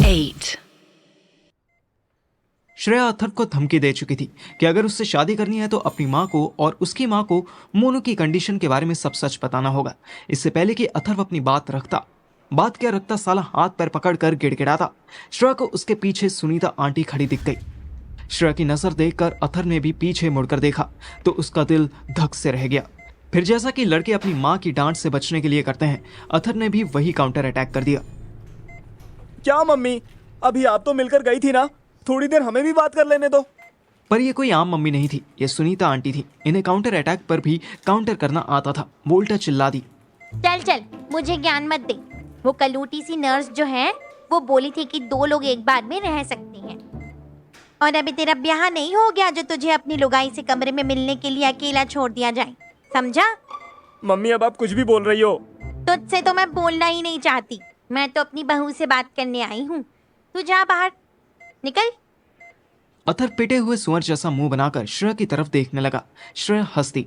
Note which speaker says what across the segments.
Speaker 1: 8.
Speaker 2: श्रेया अथर्व को धमकी दे चुकी थी कि अगर उससे शादी करनी है तो अपनी माँ को और उसकी माँ को मोनू की कंडीशन के बारे में सब सच बताना होगा। इससे पहले कि अथर्व अपनी बात क्या रखता, साला हाथ पैर पकड़कर गिड़गिड़ाता। श्रेया को उसके पीछे सुनीता आंटी खड़ी दिख गई। श्रेया की नजर देखकर अथर्व ने भी पीछे मुड़कर देखा तो उसका दिल धक से रह गया। फिर जैसा कि लड़के अपनी माँ की डांट से बचने के लिए करते हैं, अथर्व ने भी वही काउंटर अटैक कर दिया।
Speaker 3: क्या मम्मी, अभी आप तो मिलकर गई थी ना, थोड़ी देर हमें भी बात कर लेने दो।
Speaker 2: पर ये कोई आम मम्मी नहीं थी, ये सुनीता आंटी थी। इन्हें काउंटर अटैक पर भी काउंटर करना आता था। वो उल्टा चिल्ला दी,
Speaker 4: चल मुझे ज्ञान मत दे। वो कलूटी सी नर्स जो है वो बोली थी कि 2 लोग एक बार में रह सकते हैं, और अभी तेरा ब्याह नहीं हो गया जो तुझे अपनी लुगाई से कमरे में मिलने के लिए अकेला छोड़ दिया जाए, समझा?
Speaker 3: मम्मी अब आप कुछ भी बोल रही हो।
Speaker 4: तुझसे तो मैं बोलना ही नहीं चाहती, मैं तो अपनी बहू से बात करने आई हूँ। तू जा बाहर, निकल।
Speaker 2: अथर्व पिटे हुए सुअर जैसा मुंह बनाकर श्रेया की तरफ देखने लगा। श्रेया हंसती।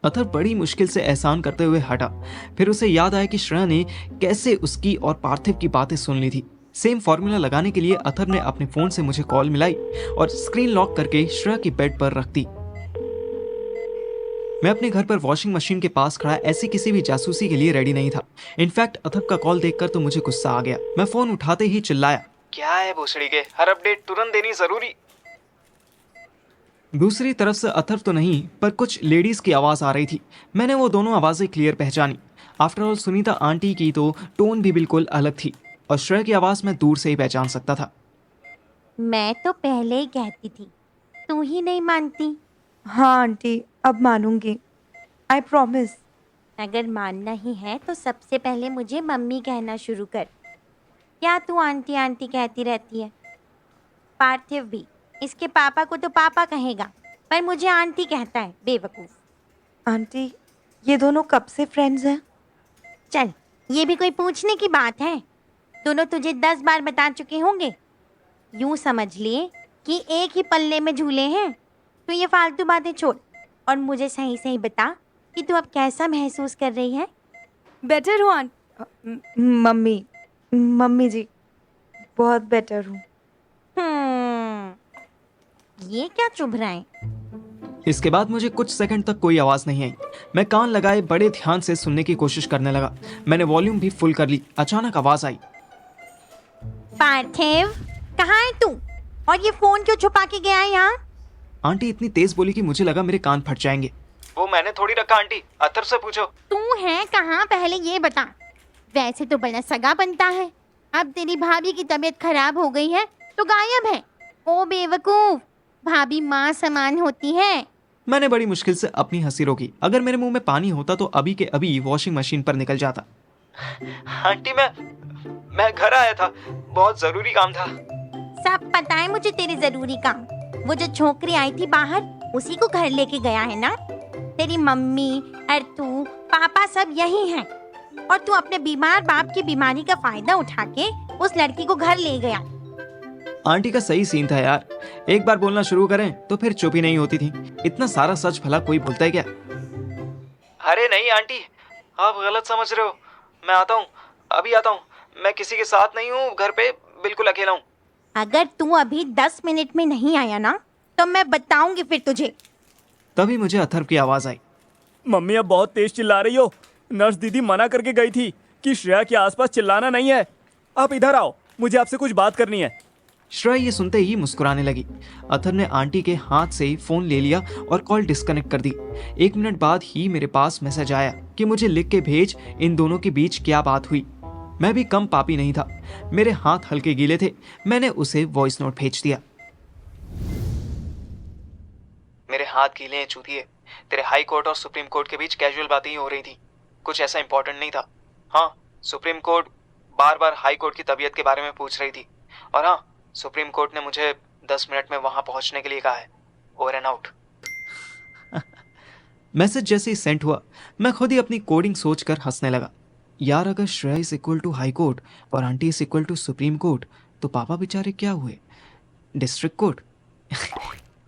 Speaker 2: अथर्व बड़ी मुश्किल से एहसान करते हुए हटा। फिर उसे याद आया कि श्रेया ने कैसे उसकी और पार्थिव की बातें सुन ली थी। सेम फॉर्मूला लगाने के लिए अथर्व ने अपने फोन से मुझे कॉल मिलाई और स्क्रीन लॉक करके श्रेया की बेड पर रख दी। मैं अपने घर पर वॉशिंग मशीन के पास खड़ा ऐसी किसी भी जासूसी के लिए रेडी नहीं था। इनफैक्ट अथर्व का कॉल देखकर तो मुझे गुस्सा आ गया। मैं फोन उठाते ही चिल्लाया, क्या है भोसड़ी के, हर अपडेट तुरंत देनी जरूरी। दूसरी तरफ से अथर्व तो नहीं पर कुछ लेडीज की आवाज आ रही थी। मैंने वो दोनों आवाजें क्लियर पहचानी। आफ्टर ऑल सुनीता आंटी की तो टोन भी बिल्कुल अलग थी और श्रेया की आवाज मैं दूर से ही पहचान सकता था।
Speaker 4: मैं तो पहले ही कहती थी, तू ही नहीं मानती।
Speaker 5: हाँ आंटी, अब मानूंगी, आई प्रॉमिस।
Speaker 4: अगर मानना ही है तो सबसे पहले मुझे मम्मी कहना शुरू कर। क्या तू आंटी आंटी कहती रहती है? पार्थिव भी इसके पापा को तो पापा कहेगा, पर मुझे आंटी कहता है, बेवकूफ।
Speaker 5: आंटी, ये दोनों कब से फ्रेंड्स हैं?
Speaker 4: चल, ये भी कोई पूछने की बात है? दोनों तुझे 10 बार बता चुके होंगे। यूं समझ ले कि एक ही पल्ले में झूले हैं। तो ये फालतू बातें छोड़ और मुझे सही सही बता कि तू अब कैसा महसूस कर रही है?
Speaker 5: बेटर हूँ मम्मी जी, बहुत बेटर हूँ।
Speaker 4: ये क्या चुभ रहा है?
Speaker 2: इसके बाद मुझे कुछ सेकंड तक कोई आवाज नहीं आई। मैं कान लगाए बड़े ध्यान से सुनने की कोशिश करने लगा। मैंने वॉल्यूम भी फुल कर ली। अचानक आवाज आई,
Speaker 4: पार्थिव, कहाँ है तू? और ये फोन क्यों छुपा के गया है यहाँ?
Speaker 2: आंटी इतनी तेज बोली कि मुझे लगा मेरे कान फट जाएंगे। वो मैंने थोड़ी रखा आंटी, अथर्व से पूछो।
Speaker 4: तू है कहाँ पहले ये बता। वैसे तो बड़ा सगा बनता है, अब तेरी भाभी की तबीयत खराब हो गई है तो गायब है। ओ बेवकूफ, भाभी माँ समान होती है।
Speaker 2: मैंने बड़ी मुश्किल से अपनी हंसी रोकी। अगर मेरे मुंह में पानी होता तो अभी के अभी वॉशिंग मशीन पर निकल जाता। आंटी मैं घर आया था, बहुत जरूरी काम था।
Speaker 4: सब पता है मुझे तेरे जरूरी काम। वो जो छोकरी आई थी बाहर, उसी को घर लेके गया है ना? तेरी मम्मी और तू पापा सब यही हैं, और तू अपने बीमार बाप की बीमारी का फायदा उठा के उस लड़की को घर ले गया।
Speaker 2: आंटी का सही सीन था यार, एक बार बोलना शुरू करें तो फिर चुप ही नहीं होती थी। इतना सारा सच भला कोई बोलता है क्या? अरे नहीं आंटी, आप गलत समझ रहे हो। मैं आता हूँ, अभी आता हूँ। मैं किसी के साथ नहीं हूँ, घर पे बिल्कुल अकेला हूँ।
Speaker 4: अगर तू अभी 10 मिनट में नहीं आया ना तो मैं बताऊंगी फिर तुझे।
Speaker 2: तभी मुझे अथर्व की आवाज आई,
Speaker 3: मम्मी अब बहुत तेज चिल्ला रही हो। नर्स दीदी मना करके गई थी कि श्रेया के आसपास चिल्लाना नहीं है। आप इधर आओ, मुझे आपसे कुछ बात करनी है।
Speaker 2: श्रेया ये सुनते ही मुस्कुराने लगी। अथर्व ने आंटी के हाथ से फोन ले लिया और कॉल डिस्कनेक्ट कर दी। 1 मिनट बाद ही मेरे पास मैसेज आया कि मुझे लिख के भेज इन दोनों के बीच क्या बात हुई। मैं भी कम पापी नहीं था, मेरे हाथ हल्के गीले थे। मैंने उसे वॉइस नोट भेज दिया। मेरे हाथ गीले हैं चूतिए। तेरे हाई कोर्ट और सुप्रीम कोर्ट के बीच कैजुअल बातें ही हो रही थी, कुछ ऐसा इंपॉर्टेंट नहीं था। हाँ, सुप्रीम कोर्ट बार बार हाई कोर्ट की तबीयत के बारे में पूछ रही थी, और हाँ, सुप्रीम कोर्ट ने मुझे 10 मिनट में वहां पहुंचने के लिए कहा है। Over and out. मैसेज जैसे ही सेंड हुआ, मैं खुद ही अपनी कोडिंग सोचकर हंसने लगा। यार, अगर Shreya is equal to high court और aunty is equal to supreme court, तो पापा बेचारे क्या हुए? District court.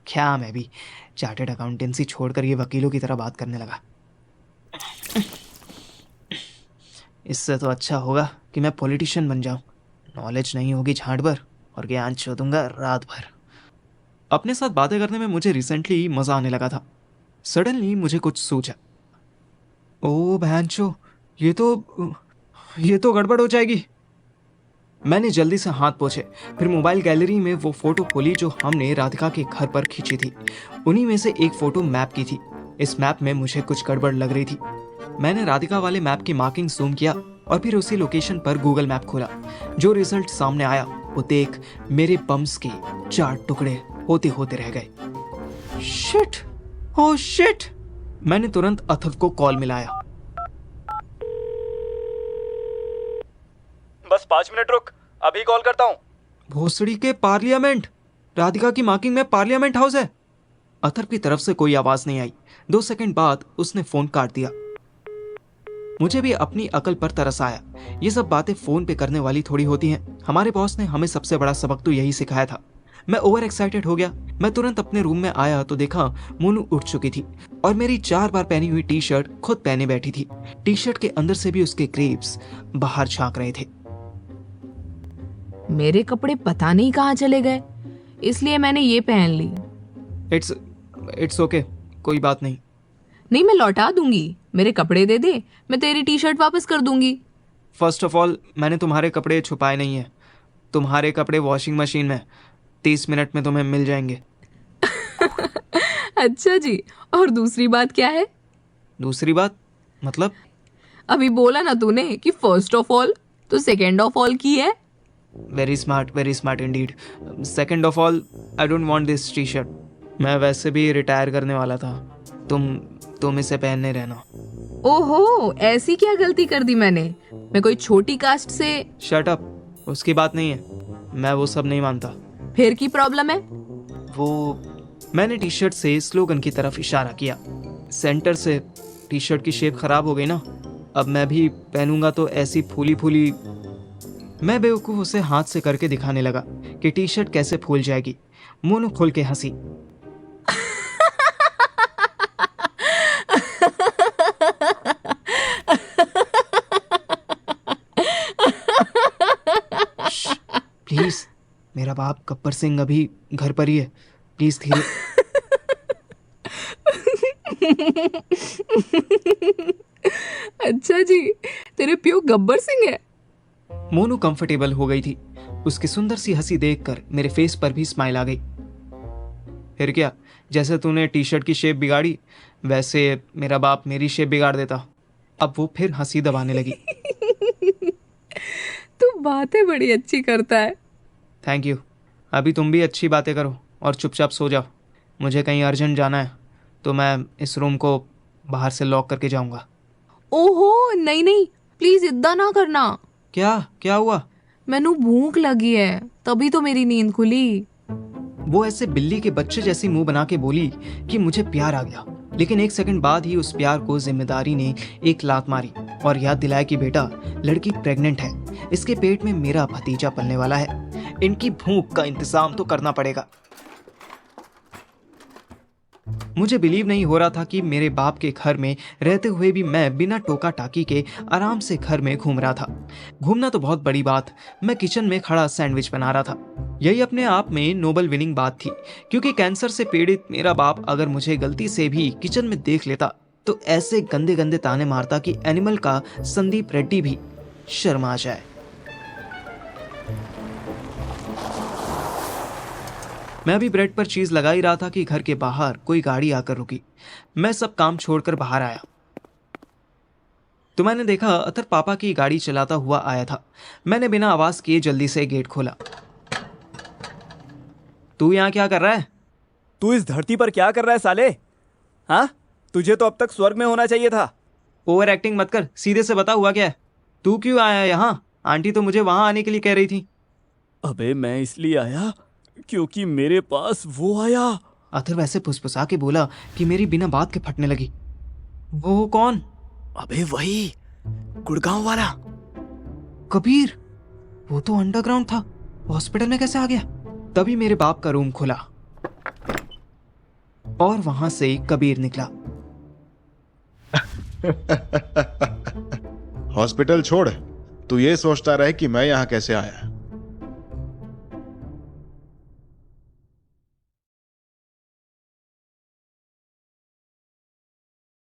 Speaker 2: क्या मैं भी चार्टर्ड अकाउंटेंसी छोड़कर ये वकीलों की तरह बात करने लगा। इससे तो अच्छा होगा कि मैं पॉलिटिशियन बन जाऊं। नॉलेज नहीं होगी झाड़ भर और ज्ञान चोदूंगा रात भर। अपने साथ बातें करने में मुझे रिसेंटली मज़ा आने लगा था। सडनली मुझे कुछ सूझा। ओ बहनचो, ये तो गड़बड़ हो जाएगी। मैंने जल्दी से हाथ पोंछे, फिर मोबाइल गैलरी में वो फोटो खोली जो हमने राधिका के घर पर खींची थी। उन्हीं में से एक फोटो मैप की थी। इस मैप में मुझे कुछ गड़बड़ लग रही थी। मैंने राधिका वाले मैप की मार्किंग जूम किया और फिर उसी लोकेशन पर गूगल मैप खोला। जो रिजल्ट सामने आया वो देख मेरे बम्स के 4 टुकड़े होते होते रह गए। Shit, oh shit. मैंने तुरंत अथर्व को कॉल मिलाया।
Speaker 3: बस 5 मिनट रुक, अभी कॉल करता हूँ।
Speaker 2: भोसड़ी के पार्लियामेंट, राधिका की मार्किंग में पार्लियामेंट हाउस है। अथर्व की तरफ से कोई आवाज नहीं आई। 2 सेकंड बाद उसने फोन काट दिया। मुझे भी अपनी अकल पर तरस आया। ये सब बातें फोन पे करने वाली थोड़ी होती हैं। हमारे बॉस ने हमें सबसे बड़ा सबक तो यही सिखाया था। मैं ओवर एक्साइटेड हो गया। मैं तुरंत अपने रूम में आया तो देखा मोनू उठ चुकी थी और मेरी 4 बार पहनी हुई टी शर्ट खुद पहने बैठी थी। टी शर्ट के अंदर से भी उसके क्रेव्स बाहर झांक रहे थे।
Speaker 1: मेरे कपड़े पता नहीं कहाँ चले गए, इसलिए मैंने ये पहन ली।
Speaker 2: इट्स ओके, कोई बात नहीं।
Speaker 1: नहीं, मैं लौटा दूंगी। मेरे कपड़े दे दे, मैं तेरी टी शर्ट वापस कर दूंगी।
Speaker 2: फर्स्ट ऑफ ऑल, मैंने तुम्हारे कपड़े छुपाए नहीं है। तुम्हारे कपड़े वॉशिंग मशीन में 30 मिनट में तुम्हें मिल जाएंगे।
Speaker 1: अच्छा जी, और दूसरी बात क्या है?
Speaker 2: दूसरी बात मतलब?
Speaker 1: अभी बोला ना तूने कि फर्स्ट ऑफ ऑल, तो सेकेंड ऑफ ऑल की है।
Speaker 2: Very smart Indeed. Second of all, I don't want this T shirt. मैं वैसे भी रिटायर करने वाला था। तुम इसे पहनने रहना।
Speaker 1: ओहो, ऐसी क्या गलती कर दी मैंने? मैं कोई छोटी कास्ट से?
Speaker 2: शट अप, उसकी बात नहीं है। मैं वो सब नहीं मानता।
Speaker 1: फिर की प्रॉब्लम है?
Speaker 2: वो, मैंने टी शर्ट से स्लोगन की तरफ इशारा किया। सेंटर से टी शर्ट की शेप खराब हो गई ना, अब मैं भी पहनूंगा तो ऐसी फूली फूली। मैं बेवकूफ उसे हाथ से करके दिखाने लगा कि टी शर्ट कैसे फूल जाएगी। मोनू खुल के हंसी। प्लीज, मेरा बाप गब्बर सिंह अभी घर पर ही है। प्लीज धीरे।
Speaker 1: अच्छा जी, तेरे प्यो गब्बर सिंह है?
Speaker 2: मोनू कंफर्टेबल हो गई थी। उसकी सुंदर सी हंसी देखकर मेरे फेस पर भी स्माइल आ गई। फिर क्या, जैसे तूने टी शर्ट की शेप बिगाड़ी वैसे मेरा बाप मेरी शेप बिगाड़ देता। अब वो फिर हंसी दबाने लगी।
Speaker 1: तू बातें बड़ी अच्छी करता है।
Speaker 2: Thank you. अभी तुम भी अच्छी बातें करो और चुपचाप सो जाओ। मुझे कहीं अर्जेंट जाना है तो मैं इस रूम को बाहर से लॉक करके जाऊंगा।
Speaker 1: ओहो, नहीं नहीं, प्लीज इतना ना करना।
Speaker 2: क्या हुआ?
Speaker 1: मैनू भूख लगी है, तभी तो मेरी नींद खुली।
Speaker 2: वो ऐसे बिल्ली के बच्चे जैसी मुंह बना के बोली कि मुझे प्यार आ गया, लेकिन 1 सेकंड बाद ही उस प्यार को जिम्मेदारी ने एक लात मारी और याद दिलाया कि बेटा, लड़की प्रेग्नेंट है। इसके पेट में मेरा भतीजा पलने वाला है। इनकी भूख का इंतजाम तो करना पड़ेगा। मुझे बिलीव नहीं हो रहा था कि मेरे बाप के घर में रहते हुए भी मैं बिना टोका टाकी के आराम से घर में घूम रहा था। घूमना तो बहुत बड़ी बात, मैं किचन में खड़ा सैंडविच बना रहा था। यही अपने आप में नोबल विनिंग बात थी, क्योंकि कैंसर से पीड़ित मेरा बाप अगर मुझे गलती से भी किचन में देख लेता तो ऐसे गंदे गंदे ताने मारता कि एनिमल का संदीप रेड्डी भी शर्मा जाए। मैं अभी ब्रेड पर चीज लगा ही रहा था कि घर के बाहर कोई गाड़ी आकर रुकी। मैं सब काम छोड़कर बाहर आया तो मैंने देखा अतर पापा की गाड़ी चलाता हुआ आया था। मैंने बिना आवाज किए जल्दी से गेट खोला। तू यहाँ क्या कर रहा है?
Speaker 3: तू इस धरती पर क्या कर रहा है साले? हाँ, तुझे तो अब तक स्वर्ग में होना चाहिए था।
Speaker 2: ओवर एक्टिंग मत कर, सीधे से बता हुआ क्या है? तू क्यों आया यहाँ? आंटी तो मुझे वहां आने के लिए कह रही थी।
Speaker 3: अबे मैं इसलिए आया क्योंकि मेरे पास वो आया।
Speaker 2: अथर्व ऐसे फुसफुसा के बोला कि मेरी बिना बात के फटने लगी। वो कौन?
Speaker 3: अबे वही गुड़गांव वाला
Speaker 2: कबीर। वो तो अंडरग्राउंड था, हॉस्पिटल में कैसे आ गया? तभी मेरे बाप का रूम खुला और वहां से कबीर निकला।
Speaker 6: हॉस्पिटल छोड़, तू ये सोचता रहे कि मैं यहाँ कैसे आया।